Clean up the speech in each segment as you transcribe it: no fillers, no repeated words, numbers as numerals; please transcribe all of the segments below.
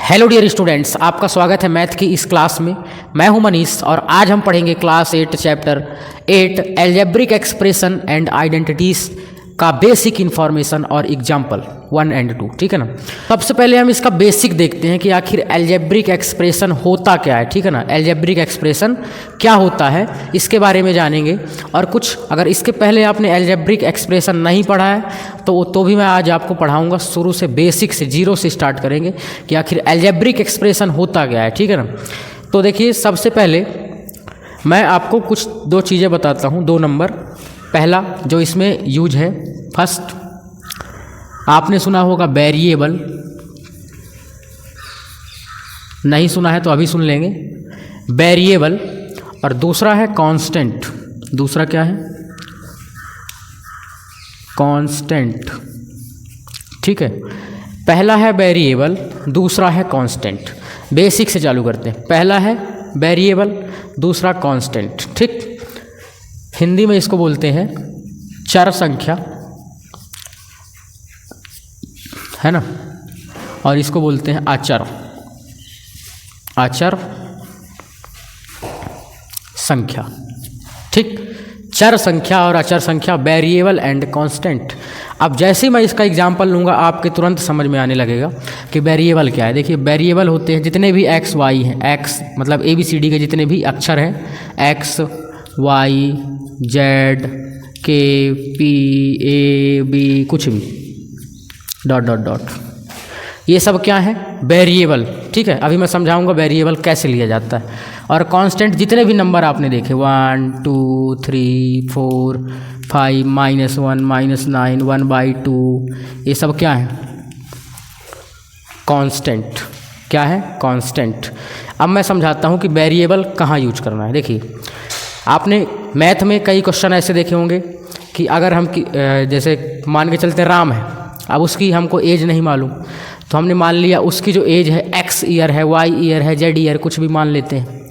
Hello dear students, आपका स्वागत है मैथ की इस क्लास में। मैं हूं मनीष और आज हम पढ़ेंगे class 8 chapter 8 algebraic expression and identities का बेसिक इन्फॉर्मेशन और एग्जाम्पल 1 और 2। ठीक है ना। सबसे पहले हम इसका बेसिक देखते हैं कि आखिर एल्जेब्रिक एक्सप्रेशन होता क्या है। ठीक है ना, एल्जेब्रिक एक्सप्रेशन क्या होता है इसके बारे में जानेंगे। और कुछ अगर इसके पहले आपने एल्जेब्रिक एक्सप्रेशन नहीं पढ़ा है तो भी मैं आज आपको पढ़ाऊंगा। शुरू से बेसिक से जीरो से स्टार्ट करेंगे कि आखिर एल्जेब्रिक एक्सप्रेशन होता क्या है। ठीक है ना। तो देखिए, सबसे पहले मैं आपको कुछ दो चीज़ें बताता हूँ, 2 नंबर। पहला जो इसमें यूज है, फर्स्ट आपने सुना होगा वेरिएबल, नहीं सुना है तो अभी सुन लेंगे। वेरिएबल और दूसरा है कांस्टेंट। दूसरा क्या है? कांस्टेंट। ठीक है, पहला है वेरिएबल, दूसरा है कांस्टेंट। बेसिक से चालू करते हैं। पहला है वेरिएबल, दूसरा कांस्टेंट। ठीक, हिंदी में इसको बोलते हैं चर संख्या, है ना, और इसको बोलते हैं अचर। अचर संख्या। ठीक, चर संख्या और अचर संख्या, वेरिएबल एंड कांस्टेंट। अब जैसे ही मैं इसका एग्जांपल लूँगा आपके तुरंत समझ में आने लगेगा कि वेरिएबल क्या है। देखिए, वेरिएबल होते हैं जितने भी एक्स वाई हैं, एक्स मतलब ABCD के जितने भी अक्षर हैं, एक्स वाई जेड के पी ए बी, कुछ भी डॉट डॉट डॉट, ये सब क्या है? वेरिएबल। ठीक है, अभी मैं समझाऊंगा वेरिएबल कैसे लिया जाता है। और कांस्टेंट जितने भी नंबर आपने देखे 1 2 3 4 5 -1 -9 1/2, ये सब क्या है? कांस्टेंट। क्या है? कांस्टेंट। अब मैं समझाता हूँ कि वेरिएबल कहाँ यूज करना है। देखिए, आपने मैथ में कई क्वेश्चन ऐसे देखे होंगे कि अगर हम जैसे मान के चलते राम है, अब उसकी हमको एज नहीं मालूम, तो हमने मान लिया उसकी जो एज है एक्स ईयर है, वाई ईयर है, जेड ईयर, कुछ भी मान लेते हैं,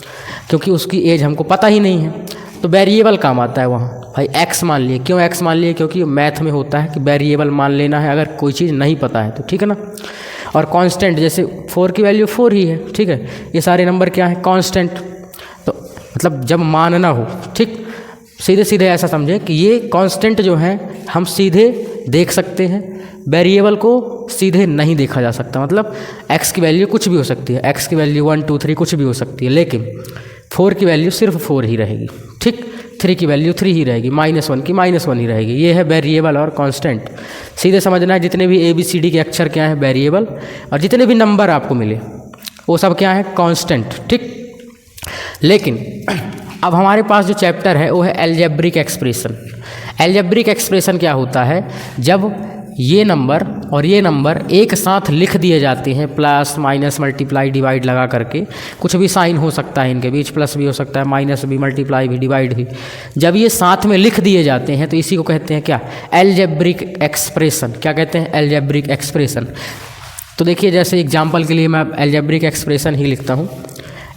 क्योंकि उसकी एज हमको पता ही नहीं है। तो वेरिएबल काम आता है वहाँ। भाई एक्स मान लिए। क्यों एक्स मान लिए? क्योंकि मैथ में होता है कि वेरिएबल मान लेना है अगर कोई चीज़ नहीं पता है तो। ठीक है ना। और कांस्टेंट, जैसे 4 की वैल्यू 4 ही है। ठीक है, ये सारे नंबर क्या है? कांस्टेंट। तो मतलब जब मानना हो, ठीक, सीधे सीधे ऐसा समझे कि ये कांस्टेंट जो है हम सीधे देख सकते हैं, वेरिएबल को सीधे नहीं देखा जा सकता। मतलब x की वैल्यू कुछ भी हो सकती है, x की वैल्यू 1 2 3 कुछ भी हो सकती है, लेकिन 4 की वैल्यू सिर्फ 4 ही रहेगी। ठीक, 3 की वैल्यू 3 ही रहेगी, -1 की -1 ही रहेगी। ये है वेरिएबल और कांस्टेंट। सीधे समझना है, जितने भी ABCD के अक्षर क्या है? वेरिएबल। और जितने भी नंबर आपको मिले वो सब क्या है? कांस्टेंट। ठीक, लेकिन अब हमारे पास जो चैप्टर है वो है एल्जेब्रिक एक्सप्रेशन। एल्जेब्रिक एक्सप्रेशन क्या होता है? जब ये नंबर और ये नंबर एक साथ लिख दिए जाते हैं, प्लस माइनस मल्टीप्लाई डिवाइड लगा करके, कुछ भी साइन हो सकता है इनके बीच, प्लस भी हो सकता है, माइनस भी, मल्टीप्लाई भी, डिवाइड भी। जब ये साथ में लिख दिए जाते हैं तो इसी को कहते हैं क्या? Algebraic expression. क्या कहते हैं? Algebraic expression. तो देखिए, जैसे एग्जाम्पल के लिए मैं एल्जेब्रिक एक्सप्रेशन ही लिखता हूँ।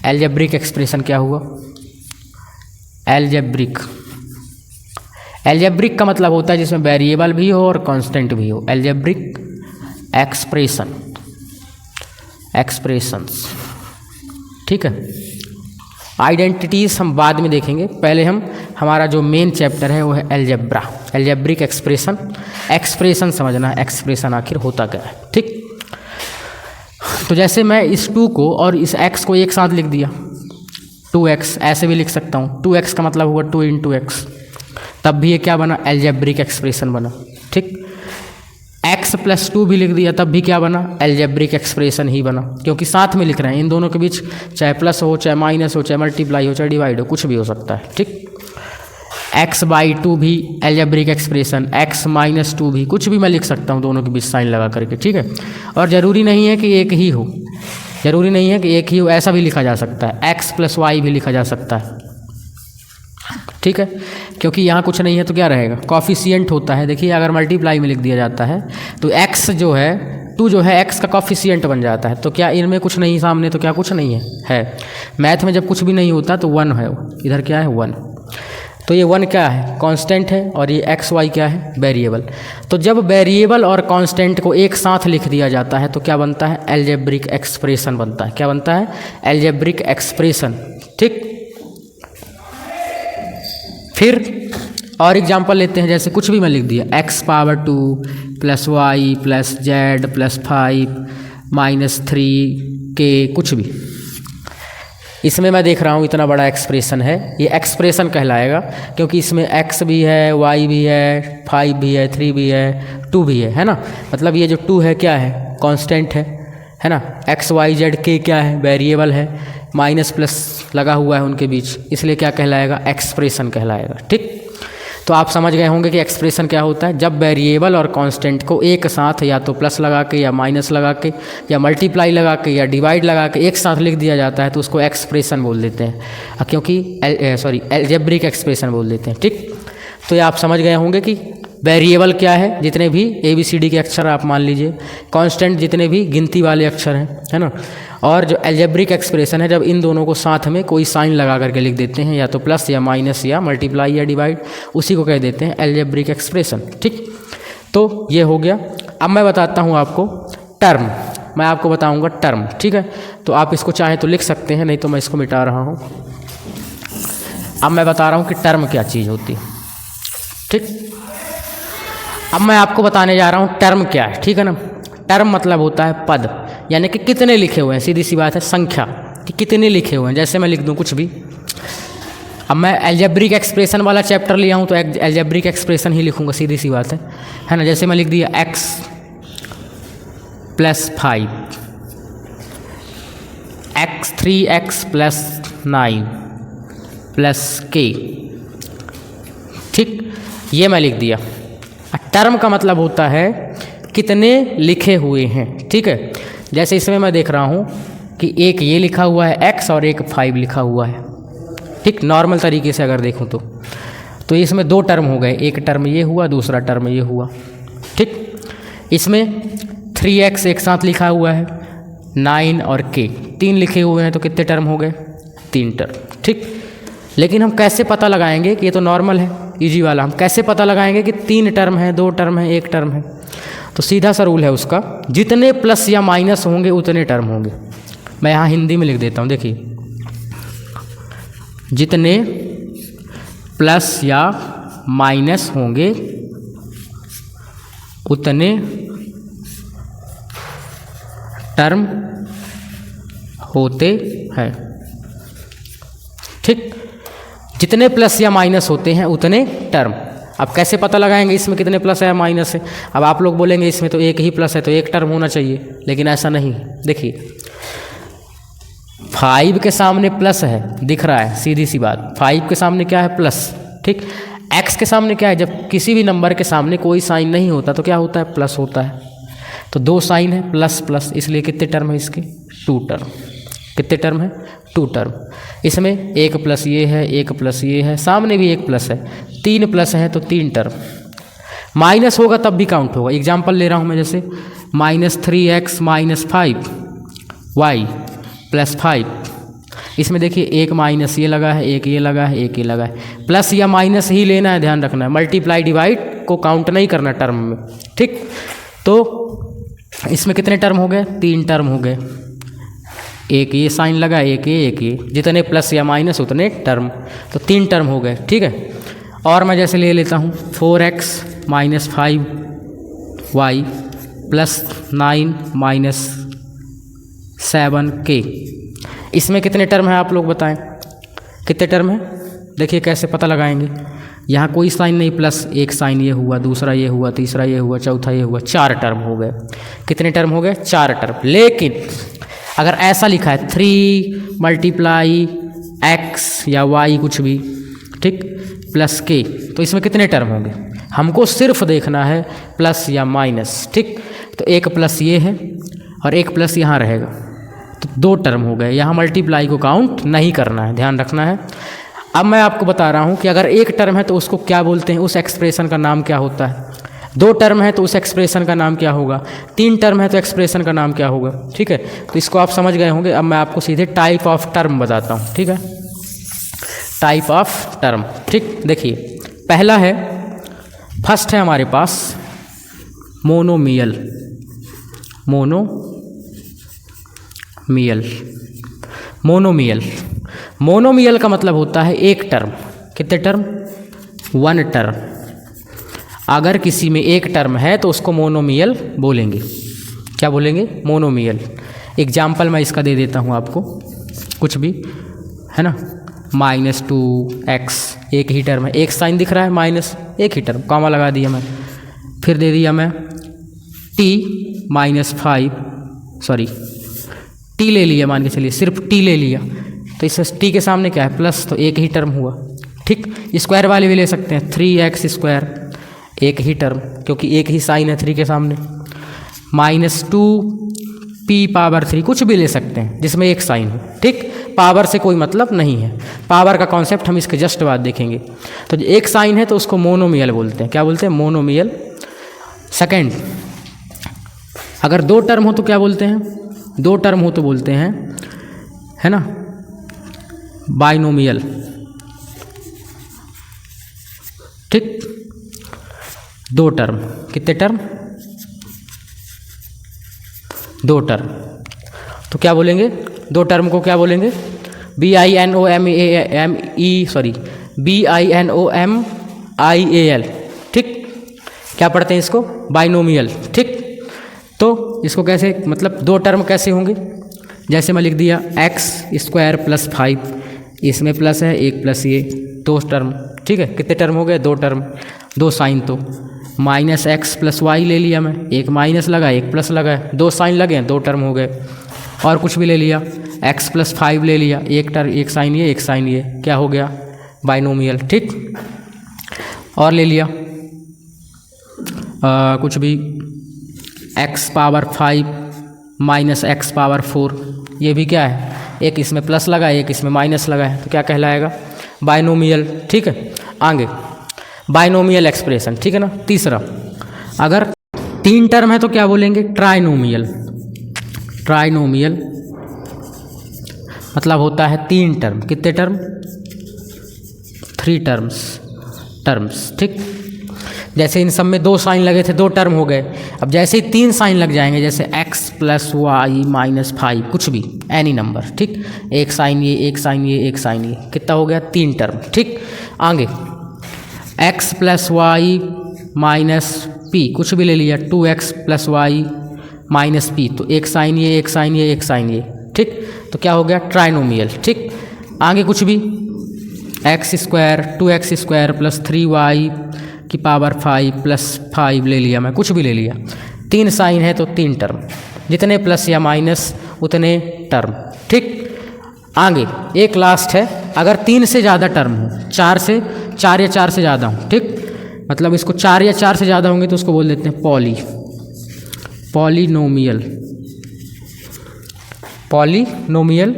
एल्जेब्रिक एक्सप्रेशन क्या हुआ? एल्जेब्रिक। एल्जेब्रिक का मतलब होता है जिसमें वेरिएबल भी हो और कांस्टेंट भी हो। Algebraic expression, expressions. ठीक है, आइडेंटिटीज हम बाद में देखेंगे। पहले हमारा जो मेन चैप्टर है वो है एल्जेब्रा। Algebraic expression. एक्सप्रेशन समझना है, एक्सप्रेशन आखिर होता क्या है। ठीक, तो जैसे मैं इस 2 को और इस x को एक साथ लिख दिया, 2x, ऐसे भी लिख सकता हूँ। 2x का मतलब हुआ 2 × x, तब भी ये क्या बना? एल्जेब्रिक एक्सप्रेशन बना। ठीक, x + 2 भी लिख दिया तब भी क्या बना? एल्जेब्रिक एक्सप्रेशन ही बना, क्योंकि साथ में लिख रहे हैं। इन दोनों के बीच चाहे प्लस हो, चाहे माइनस हो, चाहे मल्टीप्लाई हो, चाहे डिवाइड हो, कुछ भी हो सकता है। ठीक, x/2 भी एल्जेब्रिक एक्सप्रेशन, x - 2 भी, कुछ भी मैं लिख सकता हूँ दोनों के बीच साइन लगा करके। ठीक है, और ज़रूरी नहीं है कि एक ही हो, ज़रूरी नहीं है कि एक ही हो, ऐसा भी लिखा जा सकता है। x + y भी लिखा जा सकता है। ठीक है, क्योंकि यहाँ कुछ नहीं है तो क्या रहेगा? कॉफिशिएंट होता है। देखिए, अगर मल्टीप्लाई में लिख दिया जाता है तो x जो है, 2 जो है x का कॉफिशिएंट बन जाता है। तो क्या इनमें कुछ नहीं सामने? तो क्या कुछ नहीं है? है। मैथ में जब कुछ भी नहीं होता तो 1 है, इधर क्या है? 1। तो ये 1 क्या है, कांस्टेंट है, और ये एक्स वाई क्या है, वेरिएबल। तो जब वेरिएबल और कांस्टेंट को एक साथ लिख दिया जाता है तो क्या बनता है, अलजेब्रिक एक्सप्रेशन बनता है। क्या बनता है, अलजेब्रिक एक्सप्रेशन। ठीक, फिर और एग्जांपल लेते हैं, जैसे कुछ भी मैं लिख दिया, x power 2 plus Y plus Z plus 5 minus 3k, कुछ भी। इसमें मैं देख रहा हूँ इतना बड़ा एक्सप्रेशन है, ये एक्सप्रेशन कहलाएगा, क्योंकि इसमें x भी है, y भी है, 5 भी है, 3 भी है, 2 भी है ना। मतलब ये जो 2 है क्या है, कांस्टेंट है ना। x y z k क्या है, वेरिएबल है, माइनस प्लस लगा हुआ है उनके बीच, इसलिए क्या कहलाएगा, एक्सप्रेशन कहलाएगा। ठीक, तो आप समझ गए होंगे कि एक्सप्रेशन क्या होता है, जब वेरिएबल और कांस्टेंट को एक साथ या तो प्लस लगा के या माइनस लगा के या मल्टीप्लाई लगा के या डिवाइड लगा के एक साथ लिख दिया जाता है तो उसको एक्सप्रेशन बोल देते हैं, क्योंकि अलजेब्रिक एक्सप्रेशन बोल देते हैं। ठीक, तो ये आप समझ गए होंगे कि वेरिएबल क्या है, जितने भी ABCD के अक्षर आप मान लीजिए, कांस्टेंट जितने भी गिनती वाले अक्षर हैं, है ना, और जो अलजेब्रिक एक्सप्रेशन है जब इन दोनों को साथ में कोई साइन लगा करके लिख देते हैं, या तो प्लस या माइनस या मल्टीप्लाई या डिवाइड, उसी को कह देते हैं अलजेब्रिक एक्सप्रेशन। ठीक, तो ये हो गया। अब मैं बताता हूँ आपको टर्म, मैं आपको बताऊँगा टर्म। ठीक है, तो आप इसको चाहे तो लिख सकते हैं, नहीं तो मैं इसको मिटा रहा हूँ। अब मैं बता रहा हूँ कि टर्म क्या चीज़ होती है। ठीक, अब मैं आपको बताने जा रहा हूँ टर्म क्या है। ठीक है ना, टर्म मतलब होता है पद, यानी कि कितने लिखे हुए हैं, सीधी सी बात है, संख्या कि कितने लिखे हुए हैं। जैसे मैं लिख दूँ कुछ भी, अब मैं अलजेब्रिक एक्सप्रेशन वाला चैप्टर लिया हूँ तो अलजेब्रिक एक्सप्रेशन ही लिखूँगा, सीधी सी बात है ना। जैसे मैं लिख दिया x plus 5, x 3x plus 9 plus k। ठीक, ये मैं लिख दिया। टर्म का मतलब होता है कितने लिखे हुए हैं। ठीक है, जैसे इसमें मैं देख रहा हूँ कि एक ये लिखा हुआ है x और एक 5 लिखा हुआ है। ठीक, नॉर्मल तरीके से अगर देखूँ तो इसमें 2 टर्म हो गए, एक टर्म ये हुआ, दूसरा टर्म ये हुआ। ठीक, इसमें 3x एक साथ लिखा हुआ है, 9 और k 3 लिखे हुए हैं, तो कितने टर्म हो गए, 3 टर्म। ठीक, लेकिन हम कैसे पता लगाएंगे कि ये तो नॉर्मल है, इजी वाला, हम कैसे पता लगाएंगे कि 3 टर्म है, 2 टर्म है, 1 टर्म है। तो सीधा सा रूल है उसका, जितने प्लस या माइनस होंगे उतने टर्म होंगे। मैं यहाँ हिंदी में लिख देता हूँ, देखिए, जितने प्लस या माइनस होंगे उतने टर्म होते हैं। ठीक, जितने प्लस या माइनस होते हैं उतने टर्म। अब कैसे पता लगाएंगे इसमें कितने प्लस है या माइनस है। अब आप लोग बोलेंगे इसमें तो एक ही प्लस है तो एक टर्म होना चाहिए, लेकिन ऐसा नहीं। देखिए 5 के सामने प्लस है, दिख रहा है, सीधी सी बात, 5 के सामने क्या है, प्लस। ठीक, x के सामने क्या है, जब किसी भी नंबर के सामने कोई साइन नहीं होता तो क्या होता है, प्लस होता है। तो 2 साइन है, प्लस प्लस, इसलिए कितने टर्म है इसके, 2 टर्म। कितने टर्म है, 2 टर्म। इसमें एक प्लस ये है, एक प्लस ये है, सामने भी एक प्लस है, 3 प्लस है तो 3 टर्म। माइनस होगा तब भी काउंट होगा। एग्जाम्पल ले रहा हूँ मैं, जैसे -3x माइनस 5y प्लस 5। इसमें देखिए एक माइनस ये लगा है, एक ये लगा है, एक ये लगा है। प्लस या माइनस ही लेना है, ध्यान रखना है, मल्टीप्लाई डिवाइड को काउंट नहीं करना टर्म में। ठीक, तो इसमें कितने टर्म हो गए, 3 टर्म हो गए। एक ये साइन लगा, एक ये, जितने प्लस या माइनस उतने टर्म, तो 3 टर्म हो गए। ठीक है, और मैं जैसे ले लेता हूँ 4x minus 5y plus 9 minus 7k। इसमें कितने टर्म हैं आप लोग बताएं, कितने टर्म हैं। देखिए कैसे पता लगाएंगे, यहाँ कोई साइन नहीं, प्लस एक साइन ये हुआ, दूसरा ये हुआ, तीसरा ये हुआ, चौथा ये हुआ, 4 टर्म हो गए। कितने टर्म हो गए, 4 टर्म। लेकिन अगर ऐसा लिखा है 3 मल्टीप्लाई x या y कुछ भी, ठीक, प्लस k, तो इसमें कितने टर्म होंगे, हमको सिर्फ देखना है प्लस या माइनस। ठीक, तो एक प्लस ये है और एक प्लस यहाँ रहेगा, तो 2 टर्म हो गए। यहाँ मल्टीप्लाई को काउंट नहीं करना है, ध्यान रखना है। अब मैं आपको बता रहा हूँ कि अगर एक टर्म है तो उसको क्या बोलते हैं, उस एक्सप्रेशन का नाम क्या होता है। 2 टर्म है तो उस एक्सप्रेशन का नाम क्या होगा, 3 टर्म है तो एक्सप्रेशन का नाम क्या होगा। ठीक है, तो इसको आप समझ गए होंगे। अब मैं आपको सीधे टाइप ऑफ टर्म बताता हूँ। ठीक है, टाइप ऑफ टर्म। ठीक, देखिए पहला है, फर्स्ट है हमारे पास मोनोमियल। मोनोमियल का मतलब होता है एक टर्म। कितने टर्म? One term. अगर किसी में एक टर्म है तो उसको मोनोमियल बोलेंगे। क्या बोलेंगे? मोनोमियल। एग्जाम्पल मैं इसका दे देता हूँ आपको, कुछ भी है ना, -2x एक ही टर्म है, एक साइन दिख रहा है, माइनस एक ही टर्म, कॉमा लगा दिया मैं। फिर दे दिया मैं t -5, सॉरी t ले लिया, मान के चलिए सिर्फ t ले लिया, तो इस t के सामने क्या है? प्लस, तो एक ही टर्म हुआ। ठीक, स्क्वायर वाले भी ले सकते हैं, 3x², एक ही टर्म क्योंकि एक ही साइन है 3 के सामने। -2p⁻3 कुछ भी ले सकते हैं जिसमें एक साइन हो। ठीक, पावर से कोई मतलब नहीं है, पावर का कॉन्सेप्ट हम इसके जस्ट बाद देखेंगे। तो एक साइन है तो उसको मोनोमियल बोलते हैं। क्या बोलते हैं? मोनोमियल। सेकंड, अगर दो टर्म हो तो क्या बोलते हैं? दो टर्म हो तो बोलते हैं, है ना, बाइनोमियल। ठीक, दो टर्म, कितने टर्म? दो टर्म, तो क्या बोलेंगे? दो टर्म को क्या बोलेंगे? BINOMIAL। ठीक, क्या पढ़ते हैं इसको? बाइनोमियल। ठीक, तो इसको कैसे, मतलब दो टर्म कैसे होंगे? जैसे मैं लिख दिया x² + 5, इसमें प्लस है, एक प्लस ये, दो टर्म। ठीक है, कितने टर्म हो गए? दो टर्म, दो साइन। तो -x + y ले लिया मैं, एक माइनस लगा, एक प्लस लगा, दो साइन लगे, दो टर्म हो गए। और कुछ भी ले लिया, x + 5 ले लिया, एक टर्म, एक साइन ये, एक साइन ये, क्या हो गया? बाइनोमियल। ठीक, और ले लिया कुछ भी, x⁻5 - x⁻4, ये भी क्या है? एक इसमें प्लस लगा है, एक इसमें माइनस लगा है, तो क्या कहलाएगा? बाइनोमियल। ठीक है, आगे बाइनोमियल एक्सप्रेशन। ठीक है ना। तीसरा, अगर तीन टर्म है तो क्या बोलेंगे? ट्राइनोमियल। ट्राइनोमियल मतलब होता है तीन टर्म। कितने टर्म? 3 टर्म्स। ठीक, जैसे इन सब में दो साइन लगे थे, दो टर्म हो गए। अब जैसे ही 3 साइन लग जाएंगे, जैसे x + y - 5, कुछ भी, एनी नंबर। ठीक, एक साइन ये, एक साइन ये, एक साइन ये, कितना हो गया? 3 टर्म। ठीक, आगे x + y - p, कुछ भी ले लिया, 2x + y - p, तो एक साइन ये, एक साइन ये, एक साइन ये। ठीक, तो क्या हो गया? ट्राइनोमियल। ठीक, आगे कुछ भी, x² 2x² + 3y⁵ + 5 ले लिया मैं, कुछ भी ले लिया, 3 साइन है तो 3 टर्म, जितने प्लस या माइनस उतने टर्म। ठीक, आगे एक लास्ट है, अगर 3 से ज़्यादा टर्म हो, 4 या 4 से ज़्यादा हो। ठीक, मतलब इसको 4 या 4 से ज़्यादा होंगे तो उसको बोल देते हैं पॉलीनोमियल।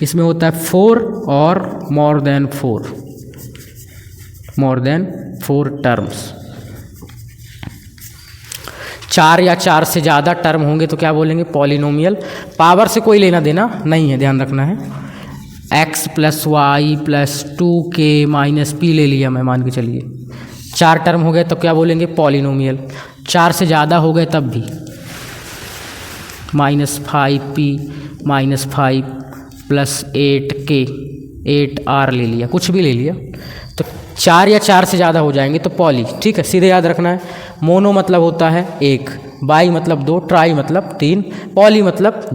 इसमें होता है 4 और मोर देन 4 टर्म्स। 4 या 4 से ज़्यादा टर्म होंगे तो क्या बोलेंगे? पॉलीनोमियल। पावर से कोई लेना देना नहीं है, ध्यान रखना है। x + y + 2k - p ले लिया मैं, मान के चलिए 4 टर्म हो गए तो क्या बोलेंगे? पॉलीनोमियल। 4 से ज़्यादा हो गए तब भी, -5p - 5 + 8k 8r ले लिया, कुछ भी ले लिया, तो 4 या 4 से ज़्यादा हो जाएंगे तो पॉली। ठीक है, सीधे याद रखना है। मोनो मतलब होता है एक, बाई मतलब 2, ट्राई मतलब 3, पॉली मतलब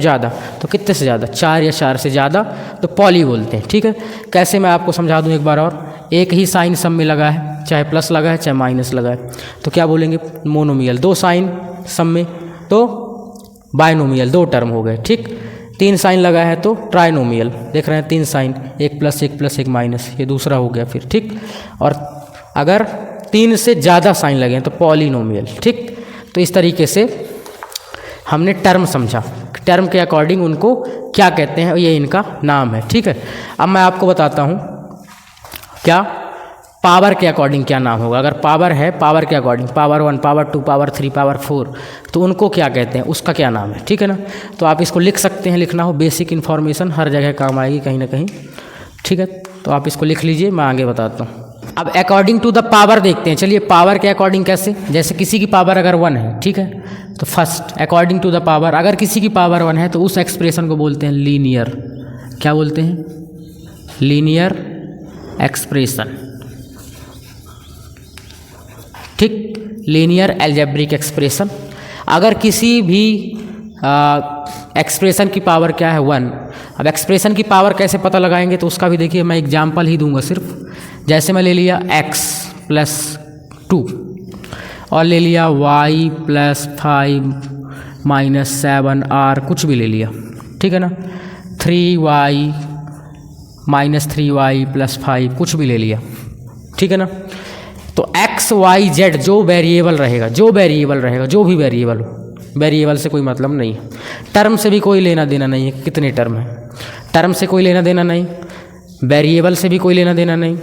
ज़्यादा। तो कितने से ज़्यादा? 4 या 4 से ज़्यादा तो पॉली बोलते हैं। ठीक है, कैसे मैं आपको समझा दूँ एक बार और। एक ही साइन सब में लगा है, चाहे प्लस लगा है चाहे माइनस लगा है, तो क्या बोलेंगे? मोनोमियल। 2 साइन सब में तो बाइनोमियल, 2 टर्म हो गए। ठीक, 3 साइन लगा है तो ट्राइनोमियल। देख रहे हैं 3 साइन, एक प्लस एक माइनस, ये दूसरा हो गया फिर। ठीक, और अगर 3 से ज़्यादा साइन लगे हैं तो पॉलीनोमियल। ठीक, तो इस तरीके से हमने टर्म समझा, टर्म के अकॉर्डिंग उनको क्या कहते हैं, ये इनका नाम है। ठीक है, अब मैं आपको बताता हूँ क्या पावर के अकॉर्डिंग क्या नाम होगा। अगर पावर है, पावर के according, power 1, power 2, power 3, power 4, तो उनको क्या कहते हैं, उसका क्या नाम है। ठीक है ना, तो आप इसको लिख सकते हैं, लिखना हो, बेसिक इन्फॉर्मेशन हर जगह काम आएगी कहीं ना कहीं। ठीक है, तो आप इसको लिख लीजिए, मैं आगे बताता हूँ। अब अकॉर्डिंग टू द पावर देखते हैं। चलिए पावर के अकॉर्डिंग कैसे, जैसे किसी की पावर अगर 1 है, ठीक है, तो first according to the power, अगर किसी की पावर 1 है तो उस एक्सप्रेशन को बोलते हैं लीनियर। क्या बोलते हैं? लीनियर एक्सप्रेशन, ठीक, लीनियर अलजेब्रिक एक्सप्रेशन। अगर किसी भी एक्सप्रेशन की पावर क्या है? 1। अब एक्सप्रेशन की पावर कैसे पता लगाएंगे, तो उसका भी देखिए मैं एग्जाम्पल ही दूंगा सिर्फ। जैसे मैं ले लिया x प्लस 2 और ले लिया y प्लस 5 माइनस 7r, कुछ भी ले लिया, ठीक है ना, 3y माइनस 3y प्लस 5, कुछ भी ले लिया, ठीक है ना। तो x y z जो वेरिएबल रहेगा, जो भी वेरिएबल हो, वेरिएबल से कोई मतलब नहीं है, टर्म से भी कोई लेना देना नहीं है, कितने टर्म है, टर्म से कोई लेना देना नहीं, वेरिएबल से भी कोई लेना देना नहीं,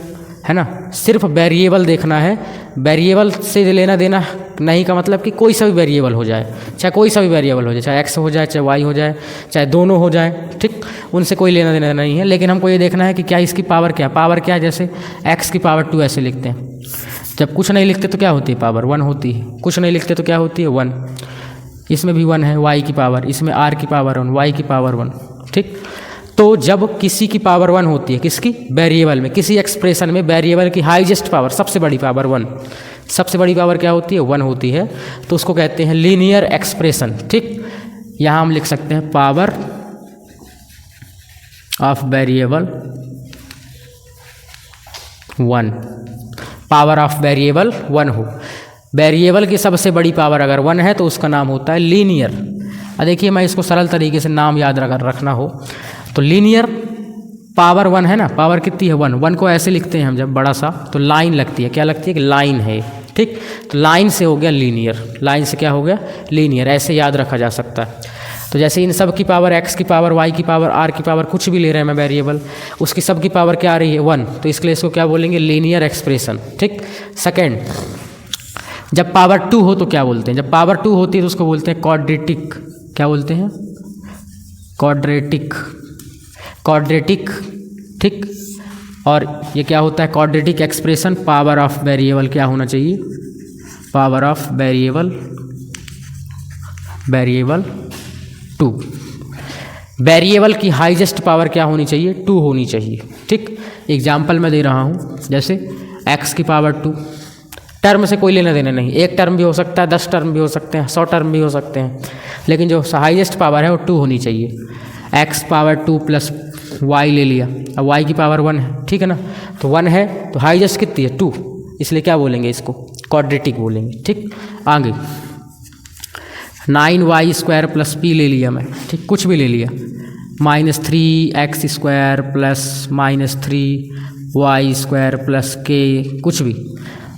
है ना। सिर्फ वेरिएबल देखना है, वेरिएबल से लेना देना नहीं का मतलब कि कोई सा भी वेरिएबल हो जाए, चाहे कोई सा भी वेरिएबल हो जाए, चाहे x हो जाए, चाहे y हो जाए, चाहे दोनों हो जाए, ठीक, उनसे कोई लेना देना नहीं है। लेकिन हमको ये देखना है कि क्या इसकी पावर क्या है। जैसे x की पावर 2 ऐसे लिखते हैं, जब कुछ नहीं लिखते तो क्या होती है? पावर 1 होती है, कुछ नहीं लिखते तो क्या होती है? 1। इसमें भी 1 है, y की पावर, इसमें r की पावर 1, y की पावर 1, ठीक। तो जब किसी की पावर 1 होती है, किसकी? वेरिएबल में, किसी एक्सप्रेशन में वेरिएबल की हाईएस्ट पावर, सबसे बड़ी पावर 1, सबसे बड़ी पावर क्या होती है? 1 होती है, तो उसको कहते हैं लीनियर एक्सप्रेशन, ठीक। यहाँ हम लिख सकते हैं power of variable 1, power of variable 1 हो, वेरिएबल की सबसे बड़ी पावर अगर 1 है तो उसका नाम होता है लीनियर। अब देखिए मैं इसको सरल तरीके से नाम याद रखना हो तो लीनियर पावर 1 है ना, पावर कितनी है? 1 को ऐसे लिखते हैं हम जब बड़ा सा, तो लाइन लगती है, क्या लगती है? कि लाइन है, ठीक। तो लाइन से हो गया लीनियर, लाइन से क्या हो गया? लीनियर, ऐसे याद रखा जा सकता है। तो जैसे इन सब की पावर, x की पावर, y की पावर, r की पावर, कुछ भी ले रहे हैं मैं वेरिएबल, उसकी सब की पावर क्या आ रही है? 1, तो इसके लिए इसको क्या बोलेंगे? लीनियर एक्सप्रेशन, ठीक। सेकेंड, जब पावर 2 हो तो क्या बोलते हैं? जब पावर 2 होती है तो उसको बोलते हैं क्वाड्रेटिक। क्या बोलते हैं? क्वाड्रेटिक, क्वाड्रेटिक, ठीक। और ये क्या होता है? Quadratic expression, power of variable क्या होना चाहिए? Power of variable 2। वेरिएबल की हाईएस्ट पावर क्या होनी चाहिए? 2 होनी चाहिए, ठीक। एग्जाम्पल मैं दे रहा हूँ, जैसे x की पावर 2, टर्म से कोई लेना देना नहीं, एक टर्म भी हो सकता है, 10 टर्म भी हो सकते हैं, 100 टर्म भी हो सकते हैं, लेकिन जो हाईएस्ट पावर है वो 2 होनी चाहिए। x पावर 2 प्लस y ले लिया, अब y की पावर 1 है, ठीक है ना, तो 1 है तो हाईएस्ट कितनी है? 2, इसलिए क्या बोलेंगे? इसको क्वाड्रेटिक बोलेंगे, ठीक। आगे 9y² प्लस p ले लिया मैं, ठीक, कुछ भी ले लिया, -3x² plus -3y² plus k, कुछ भी,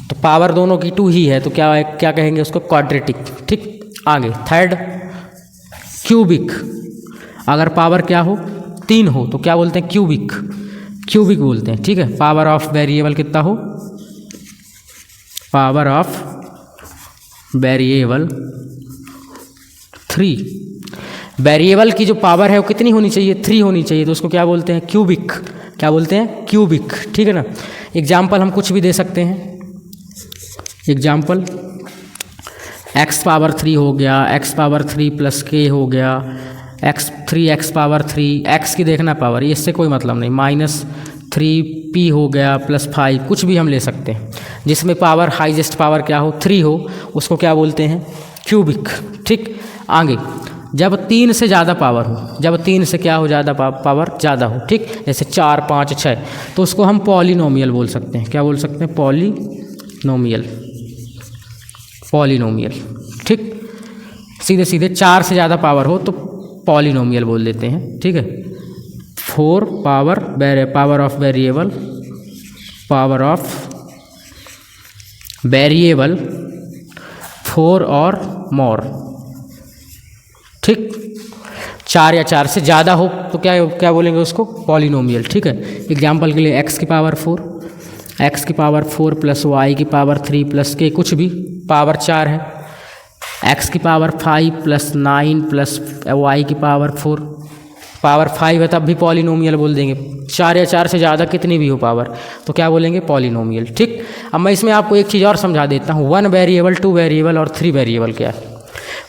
तो पावर दोनों की 2 ही है, तो क्या कहेंगे उसको? क्वाड्रेटिक, ठीक। आगे थर्ड, क्यूबिक, अगर पावर क्या हो? 3 हो तो क्या बोलते हैं? क्यूबिक, क्यूबिक बोलते हैं, ठीक है। पावर ऑफ वेरिएबल कितना हो? Power of variable 3। वेरिएबल की जो पावर है वो कितनी होनी चाहिए? 3 होनी चाहिए, तो उसको क्या बोलते हैं? क्यूबिक। क्या बोलते हैं? क्यूबिक, ठीक है ना। एग्जाम्पल हम कुछ भी दे सकते हैं, एग्जाम्पल x पावर 3 हो गया, x पावर 3 प्लस k हो गया, 3x पावर 3, x की देखना पावर, इससे कोई मतलब नहीं, -3p हो गया प्लस 5, कुछ भी हम ले सकते हैं जिसमें पावर हाईएस्ट पावर क्या हो? 3 हो, उसको क्या बोलते हैं? क्यूबिक, ठीक। आगे जब 3 से ज़्यादा पावर हो, जब 3 से क्या हो? ज़्यादा पावर ज़्यादा हो, ठीक, जैसे 4, 5, 6, तो उसको हम पॉलिनोमियल बोल सकते हैं। क्या बोल सकते हैं? पॉलिनोमियल, पॉलिनोमियल, ठीक। सीधे सीधे 4 से ज़्यादा पावर हो तो पॉलिनोमियल बोल देते हैं, ठीक है। 4 power of variable, power of variable 4 और मोर, ठीक। 4 या 4 से ज़्यादा हो तो क्या बोलेंगे उसको? पॉलिनोमियल, ठीक है। एग्जाम्पल के लिए x की पावर 4, x की पावर 4 प्लस y की पावर 3 प्लस k, कुछ भी, पावर 4 है, x की पावर 5 प्लस 9 प्लस y की पावर 4, पावर 5 है तब भी पॉलिनोमियल बोल देंगे, 4 या 4 से ज़्यादा कितनी भी हो पावर तो क्या बोलेंगे, पॉलिनोमियल। ठीक, अब मैं इसमें आपको एक चीज़ और समझा देता हूँ, 1 वेरिएबल, 2 वेरिएबल और 3 वेरिएबल क्या है।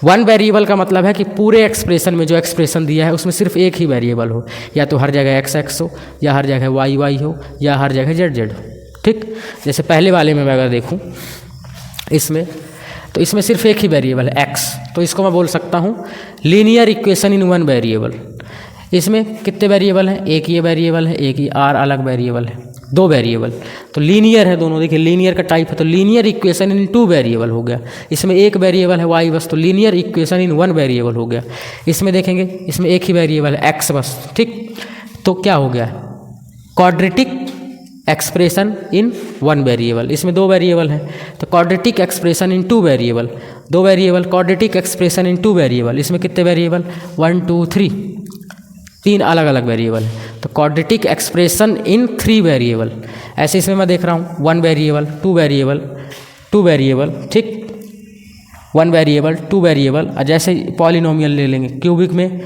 1 वेरिएबल का मतलब है कि पूरे एक्सप्रेशन में जो एक्सप्रेशन दिया है उसमें सिर्फ एक ही वेरिएबल हो, या तो हर जगह x हो, या हर जगह y हो, या हर जगह z हो। ठीक, जैसे पहले वाले में मैं अगर देखूँ इसमें, तो इसमें सिर्फ एक ही वेरिएबल है x, तो इसको मैं बोल सकता हूँ लीनियर इक्वेशन इन 1 वेरिएबल। इसमें कितने वेरिएबल हैं, एक ये वेरिएबल है, एक ही r अलग वेरिएबल है, 2 वेरिएबल, तो लीनियर है दोनों। देखिए लीनियर का टाइप है, तो लीनियर इक्वेशन इन 2 वेरिएबल हो गया। इसमें एक वेरिएबल है y बस, तो लीनियर इक्वेशन इन 1 वेरिएबल हो गया। इसमें देखेंगे इसमें एक ही वेरिएबल है x बस। ठीक, तो क्या हो गया, क्वाड्रेटिक एक्सप्रेशन इन 1 वेरिएबल। इसमें 2 वेरिएबल हैं, तो quadratic expression in 2 variable, 2 variable quadratic expression in 2 variable. इसमें कितने वेरिएबल, 1 2 3, 3 अलग अलग वेरिएबल, तो क्वाड्रेटिक एक्सप्रेशन इन 3 वेरिएबल। ऐसे इसमें मैं देख रहा हूँ 1 वेरिएबल, 2 वेरिएबल, 2 वेरिएबल, ठीक, 1 वेरिएबल, 2 वेरिएबल। और जैसे पॉलिनोमियल ले लेंगे क्यूबिक में,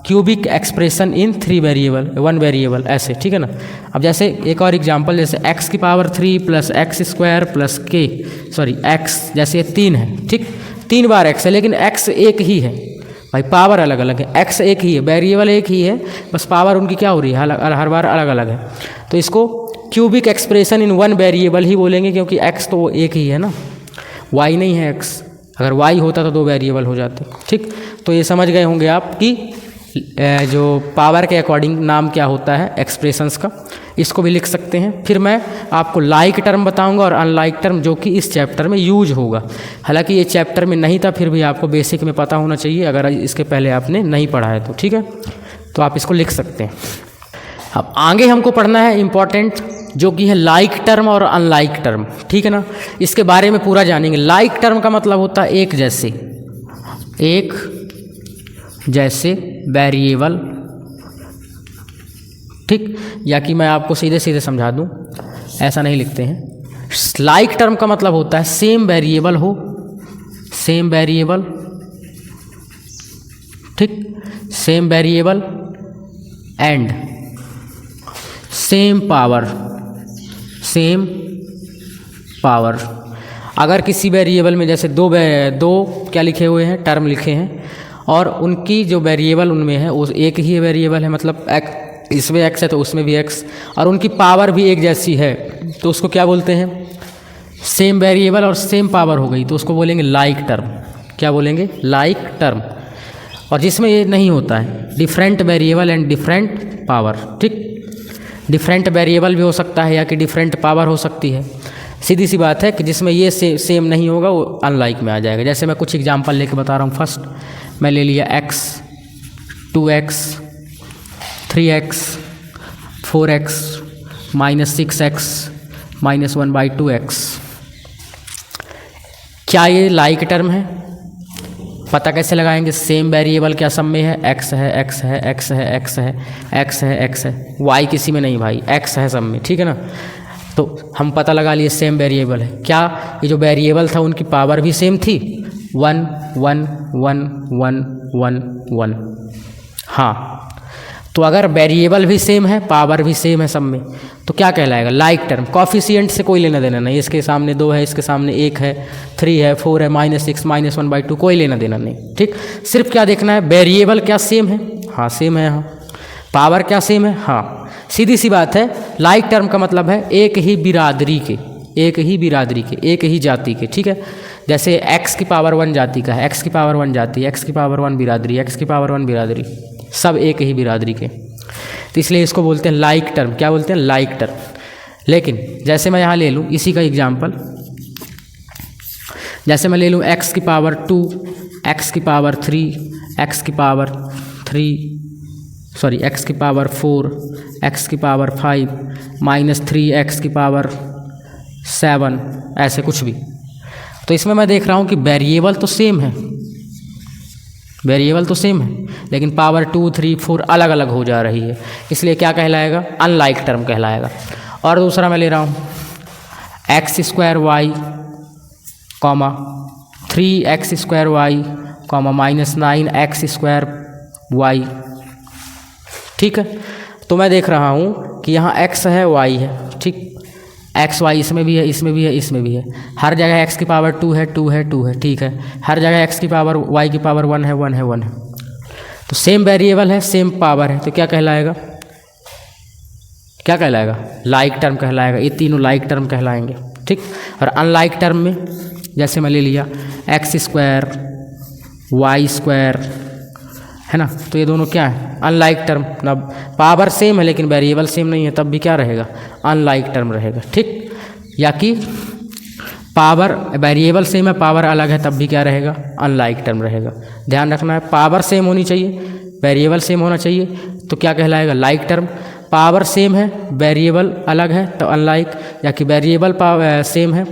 cubic expression in 3 variable, 1 variable, ऐसे। ठीक है ना। अब जैसे एक और एग्जांपल, जैसे x की power 3 plus x square plus के, सॉरी x, जैसे ये 3 है, ठीक, 3 बार x है, लेकिन x एक ही है भाई, पावर अलग अलग है, x एक ही है, वेरिएबल एक ही है, बस पावर उनकी क्या हो रही है, हर बार अलग अलग है। तो इसको क्यूबिक एक्सप्रेशन इन 1 वेरिएबल ही बोलेंगे, क्योंकि x तो एक ही है ना, y नहीं है x। अगर y होता तो 2 वेरिएबल हो जाते। ठीक, तो ये समझ गए होंगे आप कि जो पावर के अकॉर्डिंग नाम क्या होता है एक्सप्रेशंस का, इसको भी लिख सकते हैं। फिर मैं आपको लाइक टर्म बताऊंगा और अनलाइक टर्म, जो कि इस चैप्टर में यूज होगा। हालांकि ये चैप्टर में नहीं था, फिर भी आपको बेसिक में पता होना चाहिए, अगर इसके पहले आपने नहीं पढ़ा है तो। ठीक है, तो आप इसको लिख सकते हैं। अब आगे हमको पढ़ना है इम्पॉर्टेंट, जो कि है लाइक टर्म और अनलाइक टर्म। ठीक है ना, इसके बारे में पूरा जानेंगे। लाइक टर्म का मतलब होता है एक जैसे, एक जैसे वेरिएबल। ठीक, या कि मैं आपको सीधे सीधे समझा दूं, ऐसा नहीं लिखते हैं। लाइक टर्म का मतलब होता है सेम वेरिएबल हो, सेम वेरिएबल, ठीक, same variable and same power, same power. अगर किसी वेरिएबल में जैसे दो क्या लिखे हुए हैं, टर्म लिखे हैं, और उनकी जो वेरिएबल उनमें है उस एक ही वेरिएबल है, मतलब इसमें x है तो उसमें भी x, और उनकी पावर भी एक जैसी है, तो उसको क्या बोलते हैं, सेम वेरिएबल और सेम पावर हो गई, तो उसको बोलेंगे लाइक टर्म। क्या बोलेंगे, लाइक टर्म। और जिसमें ये नहीं होता है, different variable and different power. ठीक, डिफरेंट वेरिएबल भी हो सकता है या कि डिफरेंट पावर हो सकती है। सीधी सी बात है कि जिसमें ये सेम नहीं होगा वो अनलाइक में आ जाएगा। जैसे मैं कुछ एग्जांपल लेके बता रहा हूँ। फर्स्ट मैं ले लिया x, 2x, 3x, 4x, -6x, -1/2x। क्या ये लाइक टर्म है? पता कैसे लगाएंगे? सेम वेरिएबल क्या सब में है, x है, x है, x है, x है, x है, x है, y किसी में नहीं भाई, x है सब में। ठीक है ना, तो हम पता लगा लिए सेम वेरिएबल है। क्या ये जो वेरिएबल था उनकी पावर भी सेम थी, 1 1 1 1 1 1। हाँ, तो अगर वेरिएबल भी सेम है, पावर भी सेम है सब में, तो क्या कहलाएगा, लाइक टर्म। कॉफिशिएंट से कोई लेना देना नहीं, इसके सामने 2 है, इसके सामने 1 है, 3 है, 4 है, -6, -1/2, कोई लेना देना नहीं। ठीक, सिर्फ क्या देखना है, वेरिएबल क्या सेम है, हाँ सेम है, हाँ पावर क्या सेम है, हाँ। सीधी सी बात है। लाइक टर्म का मतलब है एक ही बिरादरी के, एक ही बिरादरी के, एक ही जाति के। ठीक है, जैसे x की पावर 1 जाति का है, x की पावर 1 जाति, x की पावर 1 बिरादरी, x की पावर 1 बिरादरी, सब एक ही बिरादरी के, तो इसलिए इसको बोलते हैं लाइक टर्म। क्या बोलते हैं, लाइक टर्म। लेकिन जैसे मैं यहाँ ले लूँ इसी का एग्जाम्पल, जैसे मैं ले लूँ x की पावर 2, x की पावर 3, x की पावर 3, सॉरी x की पावर 4, x की पावर 5, -3x की पावर 7, ऐसे कुछ भी। तो इसमें मैं देख रहा हूँ कि वेरिएबल तो सेम है, वेरिएबल तो सेम है, लेकिन पावर 2 3 4 अलग अलग हो जा रही है, इसलिए क्या कहलाएगा, अनलाइक टर्म कहलाएगा। और दूसरा मैं ले रहा हूँ x² y, 3x² y, -9x² y, ठीक है। तो मैं देख रहा हूँ कि यहाँ x है y है, ठीक, एक्स वाई इसमें भी है, इसमें भी है, इसमें भी है। हर जगह x की पावर 2 है, 2 है, 2 है, ठीक है। हर जगह x की पावर y की पावर 1 है, 1 है, 1 है। तो सेम वेरिएबल है, सेम पावर है, तो क्या कहलाएगा, क्या कहलाएगा, लाइक टर्म कहलाएगा। ये तीनों लाइक टर्म कहलाएंगे, ठीक। और अनलाइक टर्म में जैसे मैं ले लिया एक्स स्क्वायर वाई स्क्वायर, है ना, तो ये दोनों क्या है, अनलाइक टर्म। ना पावर सेम है लेकिन वेरिएबल सेम नहीं है, तब भी क्या रहेगा, अनलाइक टर्म रहेगा, ठीक। या कि पावर वेरिएबल सेम है, पावर अलग है, तब भी क्या रहेगा, अनलाइक टर्म रहेगा। ध्यान रखना है, पावर सेम होनी चाहिए, वेरिएबल सेम होना चाहिए, तो क्या कहलाएगा, लाइक टर्म। पावर सेम है, वेरिएबल अलग है, तो अनलाइक। या कि वेरिएबल सेम है,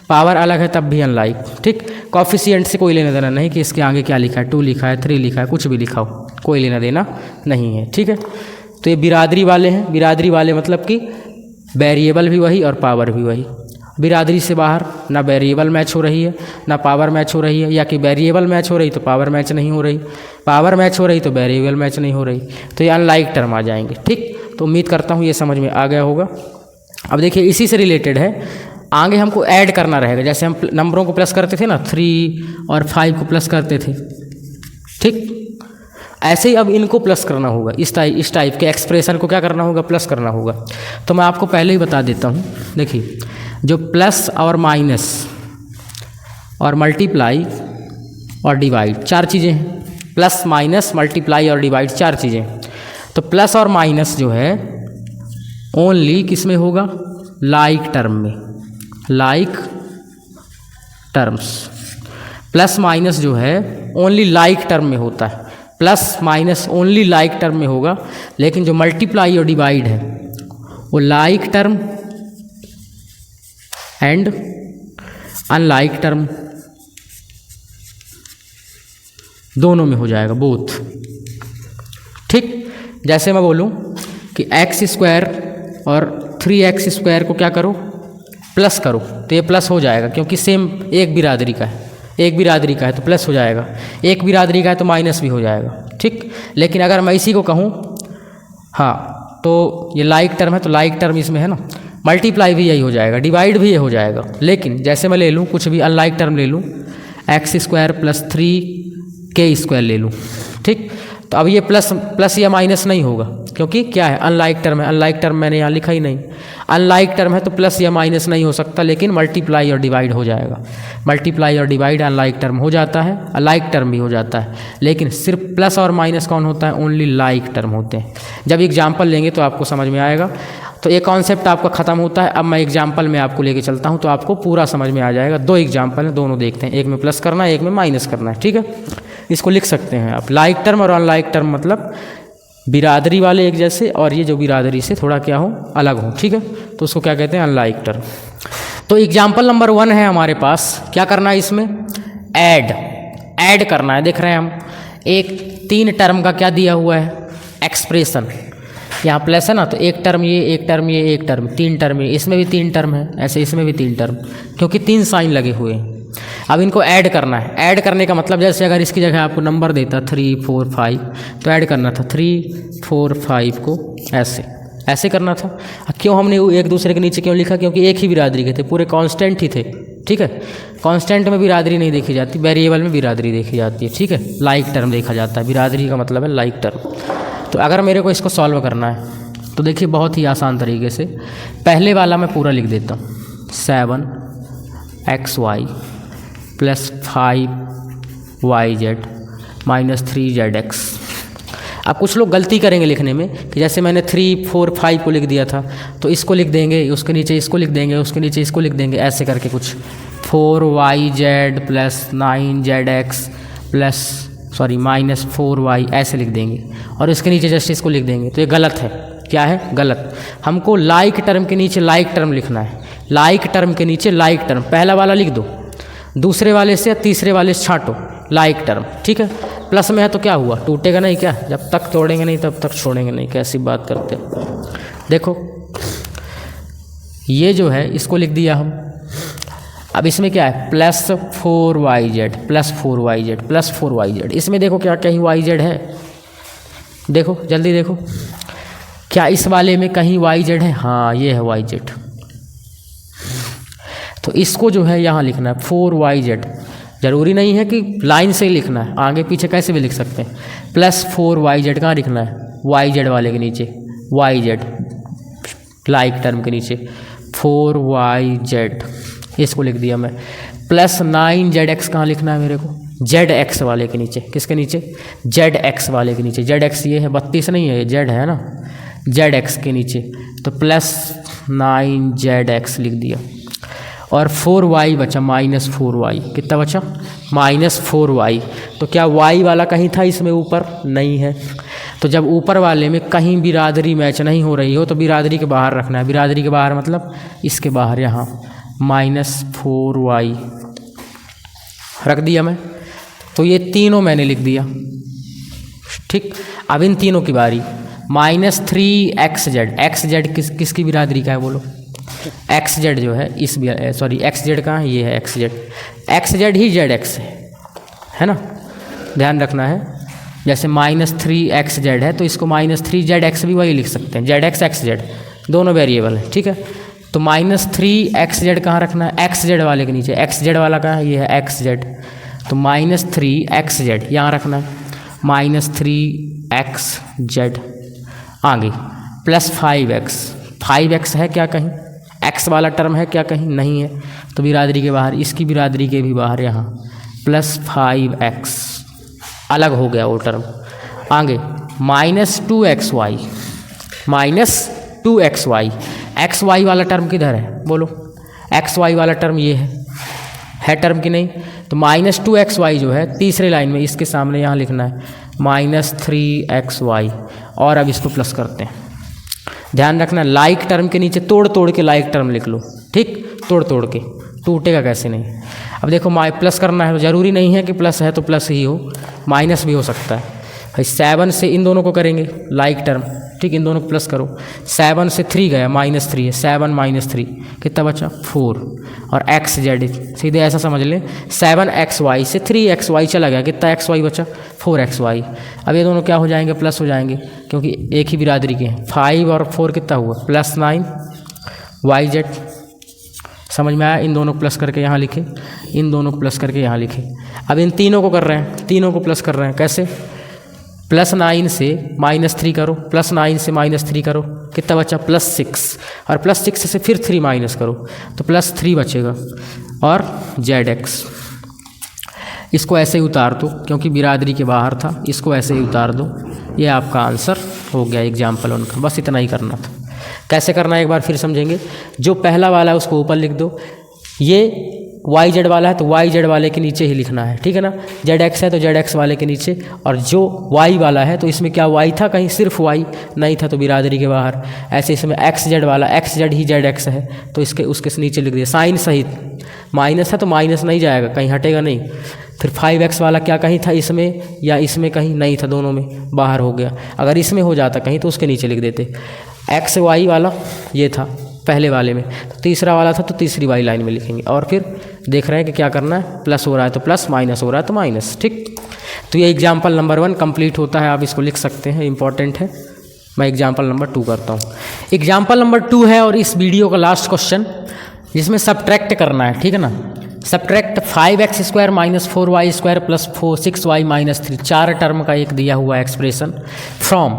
पावर अलग है, तब भी अनलाइक, ठीक। कॉफिशिएंट से कोई लेना देना नहीं कि इसके आगे क्या लिखा है, 2 लिखा है, 3 लिखा है, कुछ भी लिखा हो, कोई लेना देना नहीं है, ठीक है। तो ये बिरादरी वाले हैं। बिरादरी वाले मतलब कि वेरिएबल भी वही और पावर भी वही। बिरादरी से बाहर ना वेरिएबल मैच हो रही है ना पावर मैच हो रही है, या कि वेरिएबल मैच हो रही तो पावर मैच नहीं हो रही, पावर मैच हो रही तो वेरिएबल मैच नहीं हो रही, तो ये अनलाइक टर्म आ जाएंगे, ठीक। तो उम्मीद करता हूँ ये समझ में आ गया होगा। अब देखिए इसी से रिलेटेड है, आगे हमको ऐड करना रहेगा। जैसे हम नंबरों को प्लस करते थे ना, 3 और 5 को प्लस करते थे, ठीक, ऐसे ही अब इनको प्लस करना होगा। इस टाइप के एक्सप्रेशन को क्या करना होगा, प्लस करना होगा। तो मैं आपको पहले ही बता देता हूँ, देखिए जो प्लस और माइनस और मल्टीप्लाई और डिवाइड 4 चीज़ें हैं। प्लस माइनस मल्टीप्लाई और डिवाइड 4 चीज़ें। तो प्लस और माइनस जो है ओनली किस में होगा, लाइक टर्म में, लाइक टर्म्स। प्लस माइनस जो है ओनली लाइक टर्म में होता है, plus minus only like term में होगा। लेकिन जो मल्टीप्लाई और डिवाइड है वो like term and unlike term दोनों में हो जाएगा, बोथ, ठीक। जैसे मैं बोलूं कि एक्स स्क्वायर और 3x स्क्वायर को क्या करो, प्लस करो, तो ये प्लस हो जाएगा क्योंकि सेम एक बिरादरी का है, एक बिरादरी का है तो प्लस हो जाएगा। एक बिरादरी का है तो माइनस भी हो जाएगा, ठीक। लेकिन अगर मैं इसी को कहूँ, हाँ, तो ये लाइक टर्म है तो लाइक टर्म इसमें है ना, मल्टीप्लाई भी यही हो जाएगा, डिवाइड भी ये हो जाएगा। लेकिन जैसे मैं ले लूँ कुछ भी अनलाइक टर्म ले लूँ, x square plus 3k square ले लूँ, ठीक। तो अब ये प्लस या माइनस नहीं होगा क्योंकि क्या है, अनलाइक टर्म है। अनलाइक टर्म मैंने यहाँ लिखा ही नहीं, अनलाइक टर्म है तो प्लस या माइनस नहीं हो सकता, लेकिन मल्टीप्लाई और डिवाइड हो जाएगा। मल्टीप्लाई और डिवाइड अनलाइक टर्म हो जाता है, अलाइक टर्म भी हो जाता है, लेकिन सिर्फ प्लस और माइनस कौन होता है, ओनली लाइक टर्म होते हैं। जब एग्जाम्पल लेंगे तो आपको समझ में आएगा। तो ये कॉन्सेप्ट आपका ख़त्म होता है। अब मैं एग्जाम्पल में आपको लेके चलता हूँ तो आपको पूरा समझ में आ जाएगा। 2 एग्जाम्पल हैं, दोनों देखते हैं, एक में प्लस करना है, एक में माइनस करना है, ठीक है। इसको लिख सकते हैं आप, लाइक टर्म और अनलाइक टर्म मतलब बिरादरी वाले एक जैसे, और ये जो बिरादरी से थोड़ा क्या हो, अलग हो, ठीक है। तो उसको क्या कहते हैं, अनलाइक टर्म। तो एग्जाम्पल नंबर 1 है हमारे पास, क्या करना है इसमें, ऐड करना है। देख रहे हैं हम एक 3 टर्म का क्या दिया हुआ है, एक्सप्रेशन। यहाँ प्लस है ना, तो एक टर्म ये, एक टर्म ये, एक टर्म, 3 टर्म ये, इसमें भी 3 टर्म है, ऐसे इसमें भी 3 टर्म, क्योंकि 3 साइन लगे हुए हैं। अब इनको ऐड करना है। ऐड करने का मतलब जैसे अगर इसकी जगह आपको नंबर देता 3 4 5 तो ऐड करना था 3 4 5 को ऐसे करना था। क्यों हमने एक दूसरे के नीचे क्यों लिखा, क्योंकि एक ही बिरादरी के थे, पूरे कांस्टेंट ही थे, ठीक है। कांस्टेंट में बिरादरी नहीं देखी जाती, वेरिएबल में बिरादरी देखी जाती है, ठीक है। लाइक टर्म देखा जाता है, बिरादरी का मतलब है लाइक टर्म। तो अगर मेरे को इसको सॉल्व करना है तो देखिए बहुत ही आसान तरीके से, पहले वाला मैं पूरा लिख देता हूँ, 7xy plus 5yz minus 3zx। अब कुछ लोग गलती करेंगे लिखने में कि जैसे मैंने 3 4 5 को लिख दिया था तो इसको लिख देंगे, उसके नीचे इसको लिख देंगे, उसके नीचे इसको लिख देंगे, ऐसे करके कुछ 4yz plus 9zx plus minus 4y ऐसे लिख देंगे, और इसके नीचे जस्ट इसको लिख देंगे। तो ये गलत है। क्या है, गलत। हमको लाइक टर्म के नीचे लाइक टर्म लिखना है, लाइक टर्म के नीचे लाइक टर्म, पहला वाला लिख दो, दूसरे वाले से या तीसरे वाले से छांटो लाइक टर्म, ठीक है। प्लस में है तो क्या हुआ, टूटेगा नहीं क्या, जब तक तोड़ेंगे नहीं तब तक छोड़ेंगे नहीं, कैसी बात करते। देखो ये जो है इसको लिख दिया हम। अब इसमें क्या है, plus 4yz plus 4yz plus 4yz। इसमें देखो क्या कहीं yz है, देखो जल्दी देखो, क्या इस वाले में कहीं वाई जेड है? हाँ ये है वाई जेड। तो इसको जो है यहाँ लिखना है 4yz। ज़रूरी नहीं है कि लाइन से ही लिखना है, आगे पीछे कैसे भी लिख सकते हैं। प्लस 4yz कहाँ लिखना है? yz वाले के नीचे, yz लाइक टर्म के नीचे 4yz, इसको लिख दिया मैं। प्लस 9zx कहाँ लिखना है मेरे को? zx वाले के नीचे। किसके नीचे? zx वाले के नीचे। zx ये है 32 नहीं है, ये z है ना, zx के नीचे। तो प्लस 9zx लिख दिया। और 4y बचा -4y। कितना बचा? -4y। तो क्या y वाला कहीं था इसमें ऊपर? नहीं है। तो जब ऊपर वाले में कहीं बिरादरी मैच नहीं हो रही हो तो बिरादरी के बाहर रखना है। बिरादरी के बाहर मतलब इसके बाहर, यहाँ -4y रख दिया मैं। तो ये तीनों मैंने लिख दिया, ठीक। अब इन तीनों की बारी। -3xz, xz किसकी बिरादरी का है बोलो? xz जो है इस सॉरी xz कहाँ है? ये है xz ही zx है ना, ध्यान रखना है। जैसे -3xz है तो इसको -3zx भी वही लिख सकते हैं, zx xz दोनों वेरिएबल है, ठीक है। तो -3xz कहाँ रखना है? xz वाले के नीचे। xz वाला कहाँ है? ये है xz। तो -3xz यहाँ रखना है, -3xz आगे प्लस 5x है क्या कहीं? x वाला टर्म है क्या कहीं? नहीं है। तो बिरादरी के बाहर, इसकी बिरादरी के भी बाहर यहाँ प्लस 5x अलग हो गया वो टर्म। आगे -2xy, -2xy। xy वाला टर्म किधर है बोलो? xy वाला टर्म ये है टर्म की नहीं? तो -2xy जो है तीसरे लाइन में इसके सामने यहाँ लिखना है -3xy। और अब इसको प्लस करते हैं, ध्यान रखना लाइक टर्म के नीचे तोड़ के लाइक टर्म लिख लो, ठीक। तोड़ के, टूटेगा कैसे नहीं। अब देखो प्लस करना है तो ज़रूरी नहीं है कि प्लस है तो प्लस ही हो, माइनस भी हो सकता है भाई। 7 से इन दोनों को करेंगे लाइक टर्म, ठीक। इन दोनों को प्लस करो। 7 से 3 गया, -3 है, 7 - 3 कितना बचा? 4। और xz सीधे ऐसा समझ लें, 7xy से 3xy चला गया, कितना xy बचा? 4xy। अब ये दोनों क्या हो जाएंगे? प्लस हो जाएंगे, क्योंकि एक ही बिरादरी के हैं। 5 और 4 कितना हुआ? +9yz। समझ में आया? इन दोनों को प्लस करके यहाँ लिखे, इन दोनों को प्लस करके यहाँ लिखे। अब इन तीनों को कर रहे हैं, तीनों को प्लस कर रहे हैं, कैसे? +9 से -3 करो, +9 से -3 करो, कितना बचा? +6। और +6 से फिर 3 माइनस करो तो +3 बचेगा। और zx इसको ऐसे ही उतार दो, क्योंकि बिरादरी के बाहर था, इसको ऐसे ही उतार दो। ये आपका आंसर हो गया एग्जाम्पल उनका। बस इतना ही करना था। कैसे करना है एक बार फिर समझेंगे। जो पहला वाला है उसको ऊपर लिख दो। ये yz वाला है तो yz वाले के नीचे ही लिखना है, ठीक है ना। zx है तो zx वाले के नीचे। और जो y वाला है तो इसमें क्या y था कहीं? सिर्फ y नहीं था तो बिरादरी के बाहर। ऐसे इसमें xz वाला, xz ही zx है तो इसके उसके नीचे लिख दिया साइन सहित। माइनस है तो माइनस नहीं जाएगा, कहीं हटेगा नहीं। फिर 5x वाला क्या कहीं था इसमें या इसमें कहीं? नहीं था, दोनों में बाहर हो गया। अगर इसमें हो जाता कहीं तो उसके नीचे लिख देते। x y वाला ये था पहले वाले में, तो तीसरा वाला था तो तीसरी वाली लाइन में लिखेंगे। और फिर देख रहे हैं कि क्या करना है, प्लस हो रहा है तो प्लस, माइनस हो रहा है तो माइनस, ठीक। तो ये एग्जाम्पल नंबर 1 कंप्लीट होता है। आप इसको लिख सकते हैं, इंपॉर्टेंट है। मैं एग्जाम्पल नंबर 2 करता हूँ। एग्जाम्पल नंबर 2 है और इस वीडियो का लास्ट क्वेश्चन, जिसमें सब्ट्रैक्ट करना है, ठीक है ना। Subtract 5x² - 4y² + 6y - 3, 4 term का एक दिया हुआ एक्सप्रेशन फ्रॉम,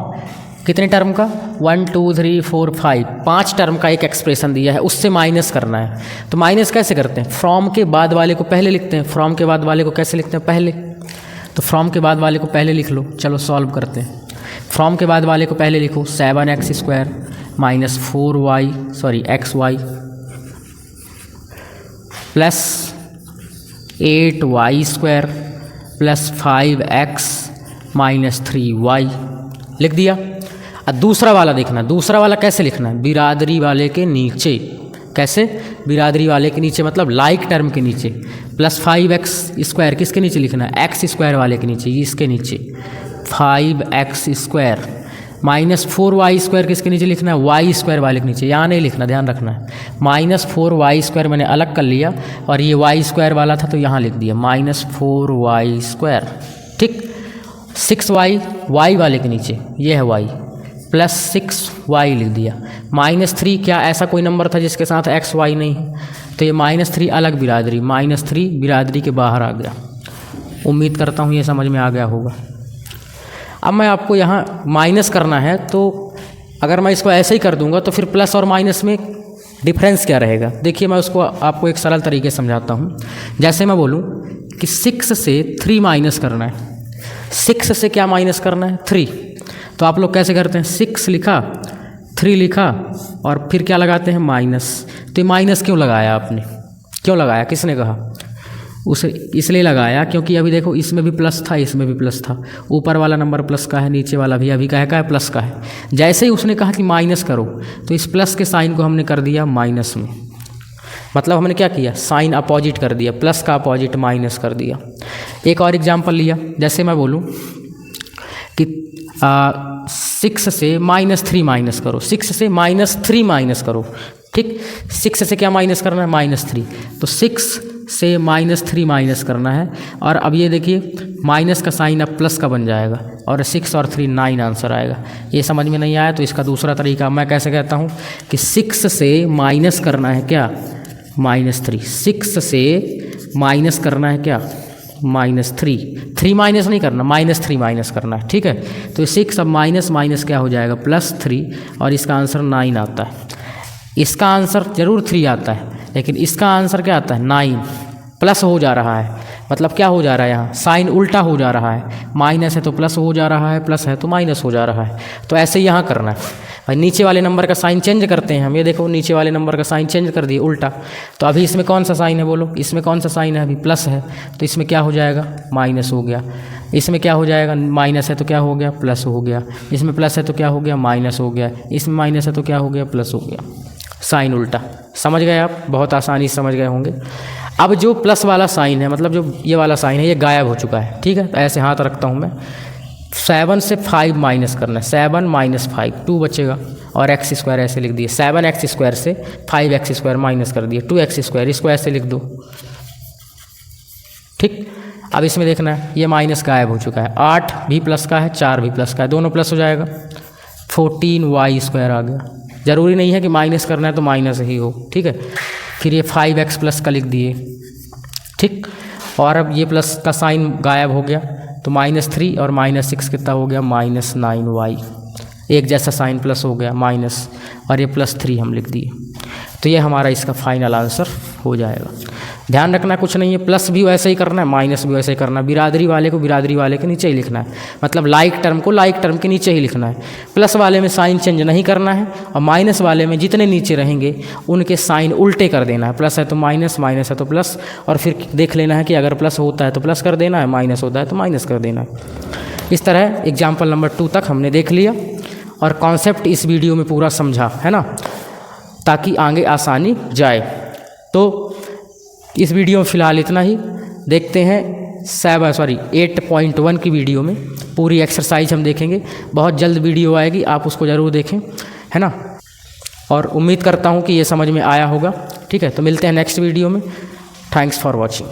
कितने टर्म का? 1 2 3 4 5, 5 टर्म का एक एक्सप्रेशन दिया है, उससे माइनस करना है। तो माइनस कैसे करते हैं? फ्रॉम के बाद वाले को पहले लिखते हैं। फ्रॉम के बाद वाले को कैसे लिखते हैं? पहले। तो फ्रॉम के बाद वाले को पहले लिख लो। चलो सॉल्व करते हैं। फ्रॉम के बाद वाले को पहले लिखो, 7x² - 4y xy plus 8y² + 5x - 3y लिख दिया। अब दूसरा वाला देखना, दूसरा वाला कैसे लिखना है? बिरादरी वाले के नीचे। कैसे? बिरादरी वाले के नीचे मतलब लाइक टर्म के नीचे। प्लस 5x² किसके नीचे लिखना है? x² वाले के नीचे, इसके नीचे 5x² - 4y² किसके नीचे लिखना है? y² वाले के नीचे। यहाँ नहीं लिखना, ध्यान रखना है। -4y² मैंने अलग कर लिया और ये y² वाला था तो यहाँ लिख दिया -4y², ठीक। 6y y वाले के नीचे, ये है y, प्लस 6y लिख दिया। -3 क्या ऐसा कोई नंबर था जिसके साथ x y नहीं है, तो ये -3 अलग बिरादरी, -3 बिरादरी के बाहर आ गया। उम्मीद करता हूँ ये समझ में आ गया होगा। अब मैं आपको यहाँ माइनस करना है, तो अगर मैं इसको ऐसे ही कर दूंगा तो फिर प्लस और माइनस में डिफरेंस क्या रहेगा। देखिए मैं उसको आपको एक सरल तरीके से समझाता हूँ। जैसे मैं बोलूँ कि 6 से 3 माइनस करना है, 6 से क्या माइनस करना है, 3, तो आप लोग कैसे करते हैं, 6 लिखा, 3 लिखा और फिर क्या लगाते हैं, माइनस। तो ये माइनस क्यों लगाया आपने, क्यों लगाया, किसने कहा, उसे इसलिए लगाया क्योंकि अभी देखो इसमें भी प्लस था, इसमें भी प्लस था, ऊपर वाला नंबर प्लस का है, नीचे वाला भी अभी का है प्लस का है। जैसे ही उसने कहा कि माइनस करो, तो इस प्लस के साइन को हमने कर दिया माइनस में, मतलब हमने क्या किया, साइन अपोजिट कर दिया, प्लस का अपोजिट माइनस कर दिया। एक और एग्जाम्पल लिया, जैसे मैं बोलूँ कि 6 से -3 माइनस करो, 6 से -3 माइनस करो, ठीक, 6 से क्या माइनस करना है, -3, तो 6 से -3 माइनस करना है। और अब ये देखिए माइनस का साइन अब प्लस का बन जाएगा और 6 और 3 9 आंसर आएगा। ये समझ में नहीं आया तो इसका दूसरा तरीका मैं कैसे कहता हूँ कि 6 से माइनस करना है क्या, -3, 6 से माइनस करना है क्या, -3, 3 माइनस नहीं करना, -3 माइनस करना है, ठीक है। तो 6 अब माइनस माइनस क्या हो जाएगा, +3 और इसका आंसर 9 आता है। इसका आंसर जरूर 3 आता है, लेकिन इसका आंसर क्या आता है, 9, प्लस हो जा रहा है, मतलब क्या हो जा रहा है, यहाँ साइन उल्टा हो जा रहा है, माइनस है तो प्लस हो जा रहा है, प्लस है तो माइनस हो जा रहा है। तो ऐसे ही यहाँ करना है भाई, नीचे वाले नंबर का साइन चेंज करते हैं हम, ये देखो नीचे वाले नंबर का साइन चेंज कर दिए उल्टा, तो अभी इसमें कौन सा साइन है बोलो, इसमें कौन सा साइन है, अभी प्लस है, तो इसमें क्या हो जाएगा, माइनस हो गया, इसमें क्या हो जाएगा, माइनस है तो क्या हो गया, प्लस हो गया, इसमें प्लस है तो क्या हो गया, माइनस हो गया, इसमें माइनस है तो क्या हो गया, प्लस हो गया, साइन उल्टा। समझ गए आप, बहुत आसानी से समझ गए होंगे। अब जो प्लस वाला साइन है, मतलब जो ये वाला साइन है, ये गायब हो चुका है, ठीक है। तो ऐसे हाथ रखता हूँ मैं, 7 से 5 माइनस करना है, 7 - 5 2 बचेगा और x² ऐसे लिख दिए, 7x² से 5x² माइनस कर दिए 2x², इसको ऐसे लिख दो, ठीक। अब इसमें देखना है ये माइनस गायब हो चुका है, 8 भी प्लस का है, 4 भी प्लस का है, दोनों प्लस हो जाएगा, 14y² आ गया। ज़रूरी नहीं है कि माइनस करना है तो माइनस ही हो, ठीक है। फिर ये 5x प्लस का लिख दिए, ठीक। और अब ये प्लस का साइन गायब हो गया, तो -3 और -6 कितना हो गया, -9y, एक जैसा साइन प्लस हो गया माइनस, और ये +3 हम लिख दिए। तो ये हमारा इसका फाइनल आंसर हो जाएगा। ध्यान रखना कुछ नहीं है, प्लस भी वैसे ही करना है, माइनस भी वैसे ही करना है, बिरादरी वाले को बिरादरी वाले के नीचे ही लिखना है, मतलब लाइक टर्म को लाइक टर्म के नीचे ही लिखना है। प्लस वाले में साइन चेंज नहीं करना है, और माइनस वाले में जितने नीचे रहेंगे उनके साइन उल्टे कर देना है, प्लस है तो माइनस, माइनस है तो प्लस, और फिर देख लेना है कि अगर प्लस होता है तो प्लस कर देना है, माइनस होता है तो माइनस कर देना है। इस तरह एग्जाम्पल नंबर 2 तक हमने देख लिया और कॉन्सेप्ट इस वीडियो में पूरा समझा है ना, ताकि आगे आसानी जाए। तो इस वीडियो में फ़िलहाल इतना ही, देखते हैं 8.1 की वीडियो में पूरी एक्सरसाइज हम देखेंगे। बहुत जल्द वीडियो आएगी, आप उसको ज़रूर देखें, है ना। और उम्मीद करता हूँ कि ये समझ में आया होगा, ठीक है। तो मिलते हैं नेक्स्ट वीडियो में। Thanks for watching.